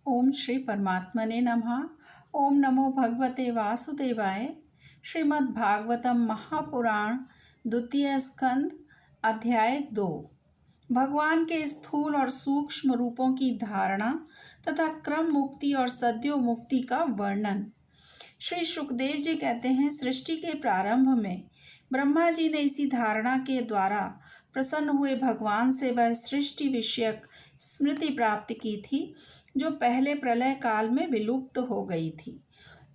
ओम श्री परमात्मने नमः। ओम नमो भगवते वासुदेवाय। श्रीमद् भागवतम महापुराण द्वितीय स्कंद अध्याय 2। भगवान के स्थूल और सूक्ष्म रूपों की धारणा तथा क्रम मुक्ति और सद्यो मुक्ति का वर्णन। श्री सुखदेव जी कहते हैं, सृष्टि के प्रारंभ में ब्रह्मा जी ने इसी धारणा के द्वारा प्रसन्न हुए भगवान से वह सृष्टि विषयक स्मृति प्राप्त की थी जो पहले प्रलय काल में विलुप्त हो गई थी।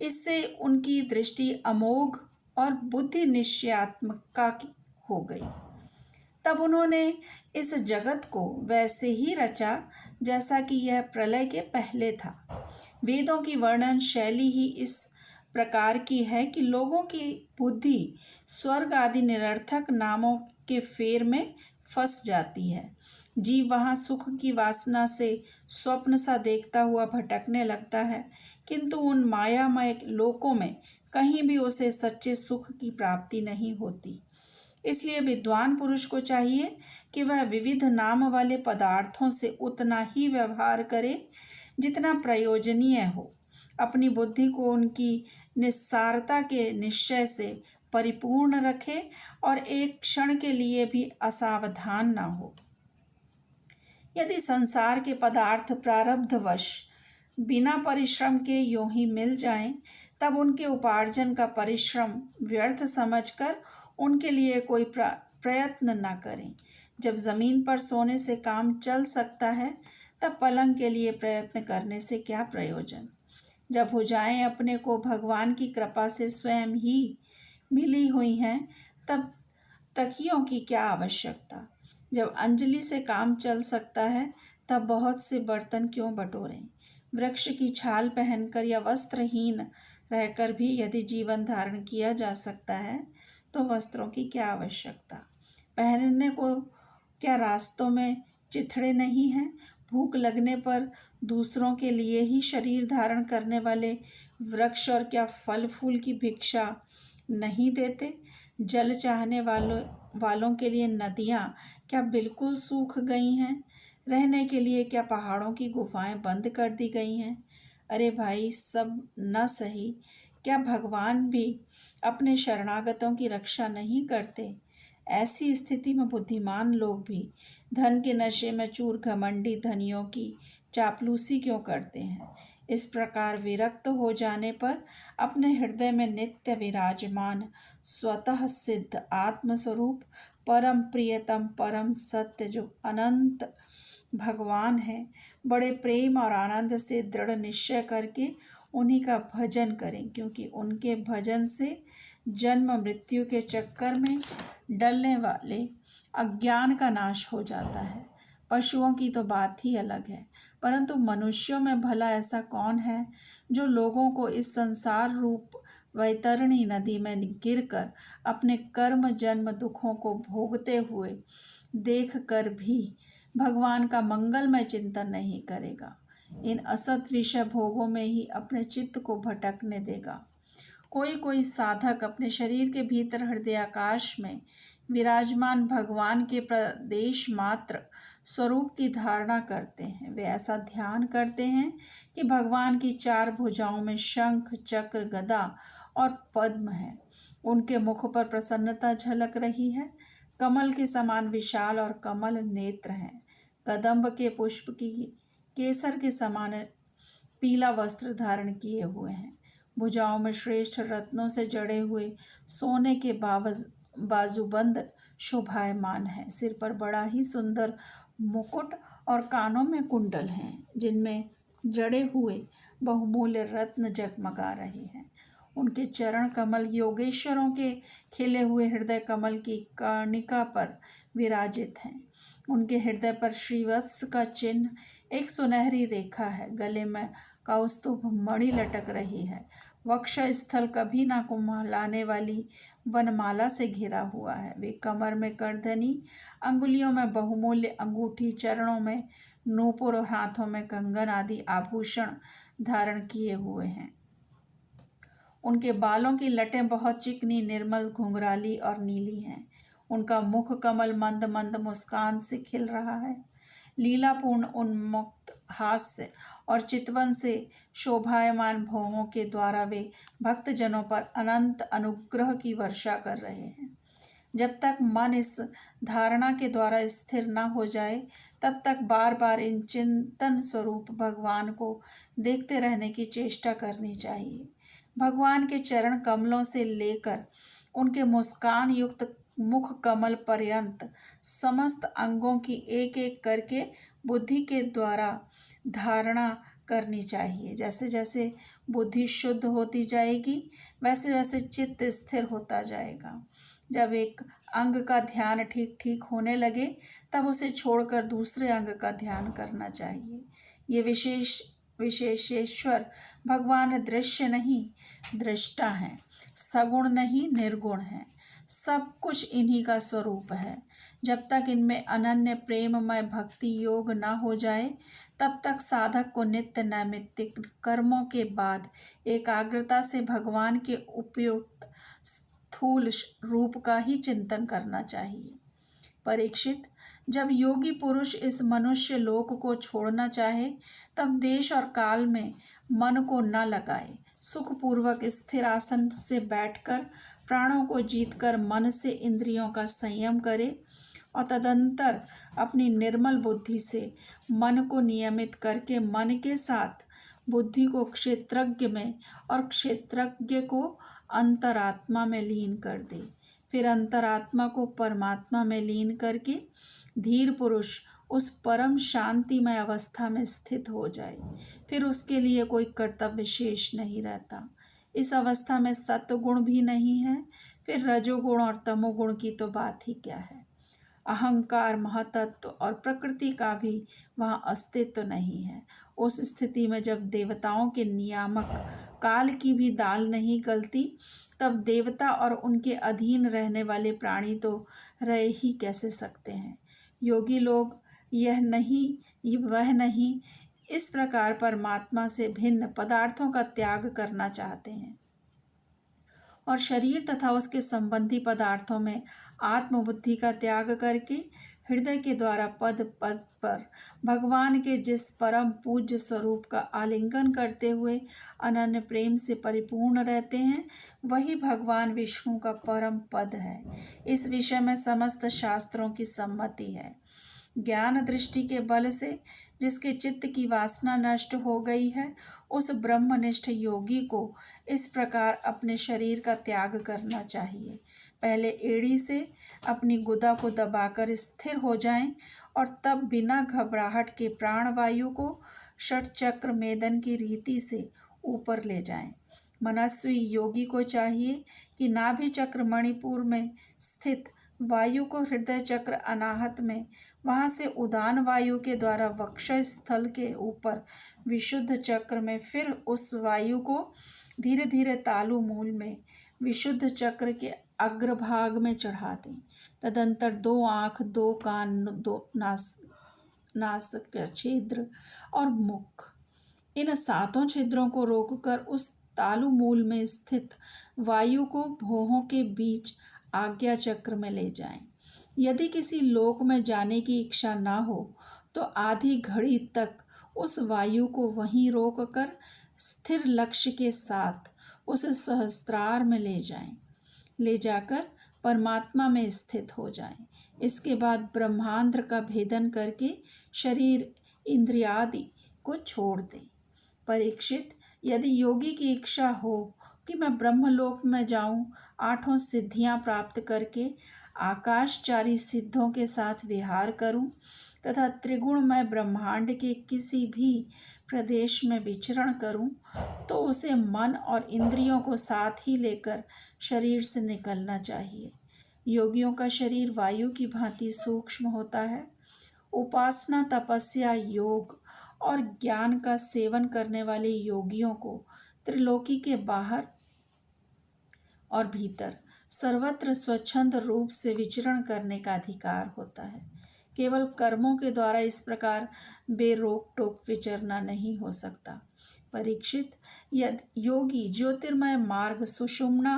इससे उनकी दृष्टि अमोघ और बुद्धि निश्चयात्मका हो गई। तब उन्होंने इस जगत को वैसे ही रचा जैसा कि यह प्रलय के पहले था। वेदों की वर्णन शैली ही इस प्रकार की है कि लोगों की बुद्धि स्वर्ग आदि निरर्थक नामों के फेर में फंस जाती है। जीव वहाँ सुख की वासना से स्वप्न सा देखता हुआ भटकने लगता है, किंतु उन मायामय लोकों में कहीं भी उसे सच्चे सुख की प्राप्ति नहीं होती। इसलिए विद्वान पुरुष को चाहिए कि वह विविध नाम वाले पदार्थों से उतना ही व्यवहार करे जितना प्रयोजनीय हो। अपनी बुद्धि को उनकी निस्सारता के निश्चय से परिपूर्ण रखे और एक क्षण के लिए भी असावधान न हो। यदि संसार के पदार्थ प्रारब्धवश बिना परिश्रम के यूं ही मिल जाएं, तब उनके उपार्जन का परिश्रम व्यर्थ समझकर उनके लिए कोई प्रयत्न न करें। जब जमीन पर सोने से काम चल सकता है, तब पलंग के लिए प्रयत्न करने से क्या प्रयोजन। जब भुजाएं अपने को भगवान की कृपा से स्वयं ही मिली हुई हैं, तब तकियों की क्या आवश्यकता। जब अंजलि से काम चल सकता है, तब बहुत से बर्तन क्यों बटोरें। वृक्ष की छाल पहनकर या वस्त्रहीन रहकर भी यदि जीवन धारण किया जा सकता है, तो वस्त्रों की क्या आवश्यकता। पहनने को क्या रास्तों में चिथड़े नहीं हैं। भूख लगने पर दूसरों के लिए ही शरीर धारण करने वाले वृक्ष और क्या फल फूल की भिक्षा नहीं देते। जल चाहने वालों के लिए नदियाँ क्या बिल्कुल सूख गई हैं। रहने के लिए क्या पहाड़ों की गुफाएं बंद कर दी गई हैं। अरे भाई, सब न सही, क्या भगवान भी अपने शरणागतों की रक्षा नहीं करते। ऐसी स्थिति में बुद्धिमान लोग भी धन के नशे में चूर घमंडी धनियों की चापलूसी क्यों करते हैं। इस प्रकार विरक्त हो जाने पर अपने हृदय में नित्य विराजमान स्वतः सिद्ध आत्मस्वरूप परम प्रियतम परम सत्य जो अनंत भगवान है, बड़े प्रेम और आनंद से दृढ़ निश्चय करके उन्हीं का भजन करें, क्योंकि उनके भजन से जन्म मृत्यु के चक्कर में डलने वाले अज्ञान का नाश हो जाता है। पशुओं की तो बात ही अलग है, परंतु मनुष्यों में भला ऐसा कौन है जो लोगों को इस संसार रूप वैतरणी नदी में गिरकर अपने कर्म जन्म दुखों को भोगते हुए देख कर भी भगवान का मंगलमय चिंतन नहीं करेगा। इन असत विषय भोगों में ही अपने चित्त को भटकने देगा। कोई कोई साधक अपने शरीर के भीतर हृदय आकाश में विराजमान भगवान के प्रदेश मात्र स्वरूप की धारणा करते हैं। वे ऐसा ध्यान करते हैं कि भगवान की चार भुजाओं में शंख चक्र गदा और पद्म है। उनके मुख पर प्रसन्नता झलक रही है। कमल के समान विशाल और कमल नेत्र हैं। कदम्ब के पुष्प की केसर के समान पीला वस्त्र धारण किए हुए हैं। भुजाओं में श्रेष्ठ रत्नों से जड़े हुए सोने के बाजूबंद शोभायमान है। सिर पर बड़ा ही सुंदर मुकुट और कानों में कुंडल हैं, जिनमें जड़े हुए बहुमूल्य रत्न जगमगा रहे हैं। उनके चरण कमल योगेश्वरों के खिले हुए हृदय कमल की कर्णिका पर विराजित हैं। उनके हृदय पर श्रीवत्स का चिन्ह, एक सुनहरी रेखा है। गले में कौस्तुभ मणि लटक रही है। वक्ष स्थल कभी ना कुम्हलाने वाली वनमाला से घिरा हुआ है। वे कमर में करधनी, अंगुलियों में बहुमूल्य अंगूठी, चरणों में नूपुर और हाथों में कंगन आदि आभूषण धारण किए हुए हैं। उनके बालों की लटें बहुत चिकनी, निर्मल, घुंघराली और नीली हैं। उनका मुख कमल मंद मंद मुस्कान से खिल रहा है। लीलापूर्ण उन्मुक्त हास्य और चितवन से शोभायमान भौहों के द्वारा वे भक्तजनों पर अनंत अनुग्रह की वर्षा कर रहे हैं। जब तक मन इस धारणा के द्वारा स्थिर न हो जाए, तब तक बार बार इन चिंतन स्वरूप भगवान को देखते रहने की चेष्टा करनी चाहिए। भगवान के चरण कमलों से लेकर उनके मुस्कान युक्त मुख कमल पर्यंत समस्त अंगों की एक एक करके बुद्धि के द्वारा धारणा करनी चाहिए। जैसे जैसे बुद्धि शुद्ध होती जाएगी, वैसे वैसे चित्त स्थिर होता जाएगा। जब एक अंग का ध्यान ठीक ठीक होने लगे, तब उसे छोड़कर दूसरे अंग का ध्यान करना चाहिए। ये विशेषेश्वर भगवान दृश्य नहीं, दृष्टा हैं, सगुण नहीं, निर्गुण हैं। सब कुछ इन्हीं का स्वरूप है। जब तक इनमें अनन्य प्रेममय भक्ति योग न हो जाए, तब तक साधक को नित्य नैमित्तिक कर्मों के बाद एकाग्रता से भगवान के उपयुक्त स्थूल रूप का ही चिंतन करना चाहिए। परीक्षित, जब योगी पुरुष इस मनुष्य लोक को छोड़ना चाहे, तब देश और काल में मन को न लगाए। सुखपूर्वक स्थिर आसन से बैठकर प्राणों को जीतकर मन से इंद्रियों का संयम करे और तदंतर अपनी निर्मल बुद्धि से मन को नियमित करके मन के साथ बुद्धि को क्षेत्रज्ञ में और क्षेत्रज्ञ को अंतरात्मा में लीन कर दे। फिर अंतरात्मा को परमात्मा में लीन करके धीर पुरुष उस परम शांतिमय अवस्था में स्थित हो जाए। फिर उसके लिए कोई कर्तव्य शेष नहीं रहता। इस अवस्था में सत्वगुण भी नहीं है, फिर रजोगुण और तमोगुण की तो बात ही क्या है। अहंकार, महतत्व और प्रकृति का भी वहाँ अस्तित्व नहीं है। उस स्थिति में जब देवताओं के नियामक काल की भी दाल नहीं गलती, तब देवता और उनके अधीन रहने वाले प्राणी तो रह ही कैसे सकते हैं। योगी लोग यह नहीं वह नहीं, इस प्रकार परमात्मा से भिन्न पदार्थों का त्याग करना चाहते हैं और शरीर तथा उसके संबंधी पदार्थों में आत्मबुद्धि का त्याग करके हृदय के द्वारा पद पद पर भगवान के जिस परम पूज्य स्वरूप का आलिंगन करते हुए अनन्य प्रेम से परिपूर्ण रहते हैं, वही भगवान विष्णु का परम पद है। इस विषय में समस्त शास्त्रों की सम्मति है। ज्ञान दृष्टि के बल से जिसके चित्त की वासना नष्ट हो गई है, उस ब्रह्मनिष्ठ योगी को इस प्रकार अपने शरीर का त्याग करना चाहिए। पहले एड़ी से अपनी गुदा को दबाकर स्थिर हो जाएं और तब बिना घबराहट के प्राणवायु को षटचक्र मेदन की रीति से ऊपर ले जाएं। मनस्वी योगी को चाहिए कि नाभि चक्र मणिपुर में स्थित वायु को हृदय चक्र अनाहत में, वहाँ से उदान वायु के द्वारा वक्ष स्थल के ऊपर विशुद्ध चक्र में, फिर उस वायु को धीरे धीरे तालु मूल में विशुद्ध चक्र के अग्रभाग में चढ़ा दें। तदंतर 2 आँख, 2 कान, 2 नासिक छिद्र और मुख, इन 7 छिद्रों को रोककर उस तालु मूल में स्थित वायु को भौहों के बीच आज्ञा चक्र में ले जाएं। यदि किसी लोक में जाने की इच्छा ना हो, तो आधी घड़ी तक उस वायु को वहीं रोककर स्थिर लक्ष्य के साथ उस सहस्त्रार में ले जाकर परमात्मा में स्थित हो जाएं। इसके बाद ब्रह्मांड का भेदन करके शरीर इंद्रियादि को छोड़ दें। परीक्षित, यदि योगी की इच्छा हो कि मैं ब्रह्मलोक में जाऊं, 8 सिद्धियां प्राप्त करके आकाशचारी सिद्धों के साथ विहार करूं तथा त्रिगुणमय ब्रह्मांड के किसी भी प्रदेश में विचरण करूं, तो उसे मन और इंद्रियों को साथ ही लेकर शरीर से निकलना चाहिए। योगियों का शरीर वायु की भांति सूक्ष्म होता है। उपासना, तपस्या, योग और ज्ञान का सेवन करने वाले योगियों को त्रिलोकी के बाहर और भीतर सर्वत्र स्वच्छंद रूप से विचरण करने का अधिकार होता है। केवल कर्मों के द्वारा इस प्रकार बेरोक टोक विचरना नहीं हो सकता। परीक्षित, यदि योगी ज्योतिर्मय मार्ग सुषुम्ना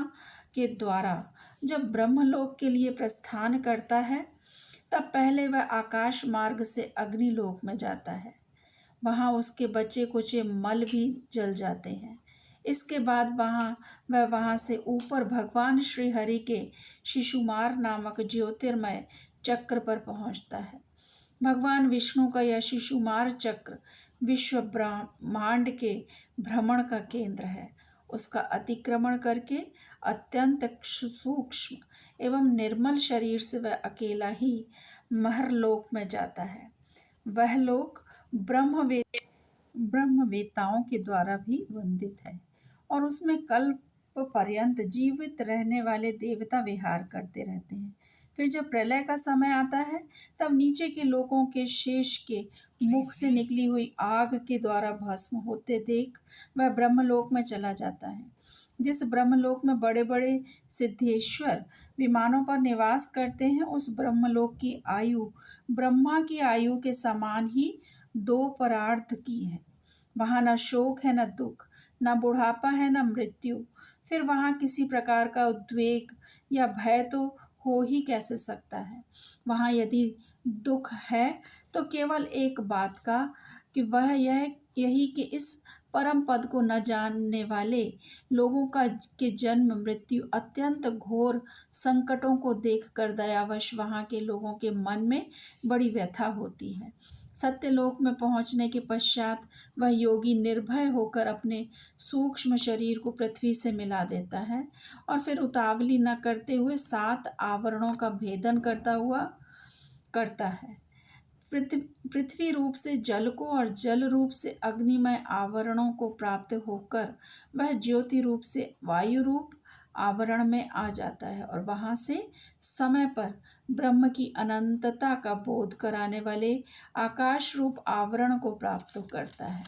के द्वारा जब ब्रह्मलोक के लिए प्रस्थान करता है, तब पहले वह आकाश मार्ग से अग्निलोक में जाता है। वहाँ उसके बचे कुचे मल भी जल जाते हैं। इसके बाद वह वहाँ से ऊपर भगवान श्री हरि के शिशुमार नामक ज्योतिर्मय चक्र पर पहुँचता है। भगवान विष्णु का यह शिशुमार चक्र विश्व ब्रह्मांड के भ्रमण का केंद्र है। उसका अतिक्रमण करके अत्यंत सूक्ष्म एवं निर्मल शरीर से वह अकेला ही महरलोक में जाता है। वह लोक ब्रह्मवेताओं के द्वारा भी वंदित है और उसमें कल्प पर्यंत जीवित रहने वाले देवता विहार करते रहते हैं। फिर जब प्रलय का समय आता है तब नीचे के लोगों के शेष के मुख से निकली हुई आग के द्वारा भस्म होते देख वह ब्रह्मलोक में चला जाता है। जिस ब्रह्मलोक में बड़े बड़े सिद्धेश्वर विमानों पर निवास करते हैं, उस ब्रह्मलोक की आयु ब्रह्मा की आयु के समान ही 2 परार्ध की है। वहाँ न शोक है, न दुख, न बुढ़ापा है, न मृत्यु। फिर वहाँ किसी प्रकार का उद्वेग या भय तो हो ही कैसे सकता है। वहाँ यदि दुख है तो केवल एक बात का कि वह यही कि इस परम पद को न जानने वाले लोगों के जन्म मृत्यु अत्यंत घोर संकटों को देखकर दयावश वहाँ के लोगों के मन में बड़ी व्यथा होती है। सत्यलोक में पहुँचने के पश्चात वह योगी निर्भय होकर अपने सूक्ष्म शरीर को पृथ्वी से मिला देता है और फिर उतावली न करते हुए 7 आवरणों का भेदन करता है। पृथ्वी रूप से जल को और जल रूप से अग्निमय आवरणों को प्राप्त होकर वह ज्योति रूप से वायु रूप आवरण में आ जाता है और वहाँ से समय पर ब्रह्म की अनंतता का बोध कराने वाले आकाश रूप आवरण को प्राप्त करता है।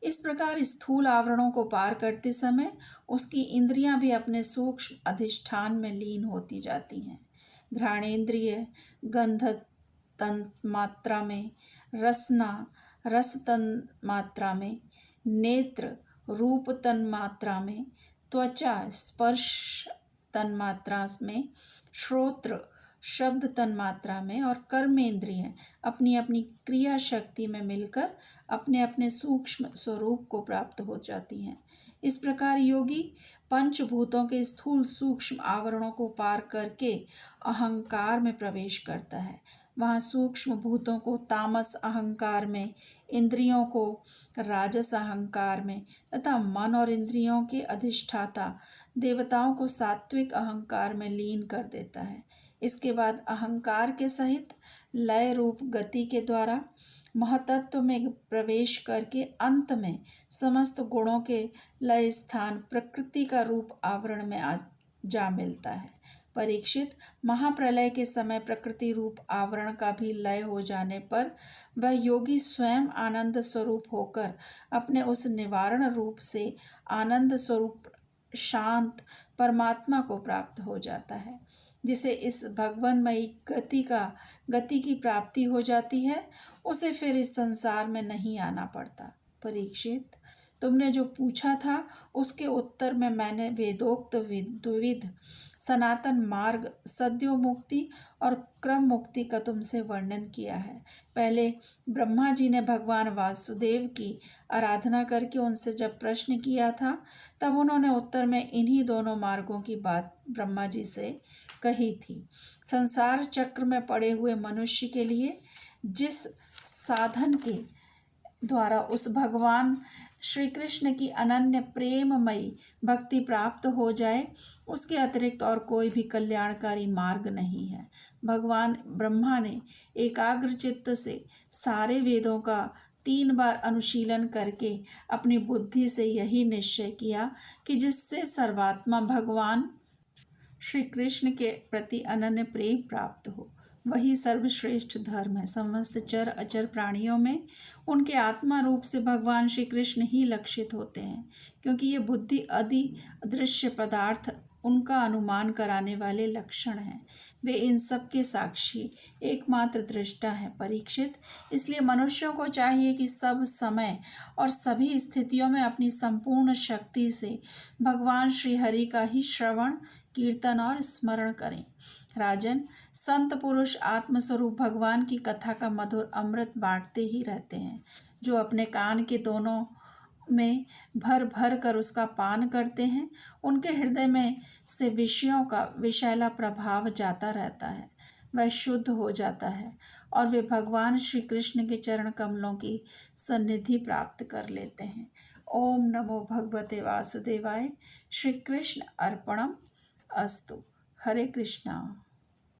इस प्रकार स्थूल आवरणों को पार करते समय उसकी इंद्रियां भी अपने सूक्ष्म अधिष्ठान में लीन होती जाती हैं। घ्राणेन्द्रिय गंध तन्मात्रा में, रसना रस तन्मात्रा में, नेत्र रूप तन्मात्रा में, त्वचा स्पर्श तन्मात्रा में, श्रोत्र शब्द तन्मात्रा में और कर्मेंद्रिय अपनी अपनी क्रिया शक्ति में मिलकर अपने अपने सूक्ष्म स्वरूप को प्राप्त हो जाती हैं। इस प्रकार योगी पंचभूतों के स्थूल सूक्ष्म आवरणों को पार करके अहंकार में प्रवेश करता है। वहाँ सूक्ष्म भूतों को तामस अहंकार में, इंद्रियों को राजस अहंकार में तथा मन और इंद्रियों के अधिष्ठाता देवताओं को सात्विक अहंकार में लीन कर देता है। इसके बाद अहंकार के सहित लय रूप गति के द्वारा महतत्व में प्रवेश करके अंत में समस्त गुणों के लय स्थान प्रकृति का रूप आवरण में जा मिलता है। परीक्षित, महाप्रलय के समय प्रकृति रूप आवरण का भी लय हो जाने पर वह योगी स्वयं आनंद स्वरूप होकर अपने उस निवारण रूप से आनंद स्वरूप शांत परमात्मा को प्राप्त हो जाता है। जिसे इस भगवानमयी गति की प्राप्ति हो जाती है, उसे फिर इस संसार में नहीं आना पड़ता। परीक्षित, तुमने जो पूछा था उसके उत्तर में मैंने वेदोक्त द्विविध सनातन मार्ग, सद्यो मुक्ति और क्रम मुक्ति का तुमसे वर्णन किया है। पहले ब्रह्मा जी ने भगवान वासुदेव की आराधना करके उनसे जब प्रश्न किया था, तब उन्होंने उत्तर में इन्हीं दोनों मार्गों की बात ब्रह्मा जी से कही थी। संसार चक्र में पड़े हुए मनुष्य के लिए जिस साधन के द्वारा उस भगवान श्री कृष्ण की अनन्य प्रेममयी भक्ति प्राप्त हो जाए, उसके अतिरिक्त और कोई भी कल्याणकारी मार्ग नहीं है। भगवान ब्रह्मा ने एकाग्र चित्त से सारे वेदों का 3 बार अनुशीलन करके अपनी बुद्धि से यही निश्चय किया कि जिससे सर्वात्मा भगवान श्री कृष्ण के प्रति अनन्य प्रेम प्राप्त हो, वही सर्वश्रेष्ठ धर्म है। समस्त चर अचर प्राणियों में उनके आत्मा रूप से भगवान श्री कृष्ण ही लक्षित होते हैं, क्योंकि ये बुद्धि आदि अदृश्य पदार्थ उनका अनुमान कराने वाले लक्षण हैं। वे इन सब के साक्षी एकमात्र दृष्टा हैं। परीक्षित, इसलिए मनुष्यों को चाहिए कि सब समय और सभी स्थितियों में अपनी संपूर्ण शक्ति से भगवान श्री हरि का ही श्रवण, कीर्तन और स्मरण करें। राजन, संत पुरुष आत्मस्वरूप भगवान की कथा का मधुर अमृत बांटते ही रहते हैं। जो अपने कान के दोनों में भर भर कर उसका पान करते हैं, उनके हृदय में से विषयों का विषैला प्रभाव जाता रहता है, वह शुद्ध हो जाता है और वे भगवान श्री कृष्ण के चरण कमलों की सन्निधि प्राप्त कर लेते हैं। ओम नमो भगवते वासुदेवाय। श्री कृष्ण अर्पणम अस्तु। हरे कृष्णा।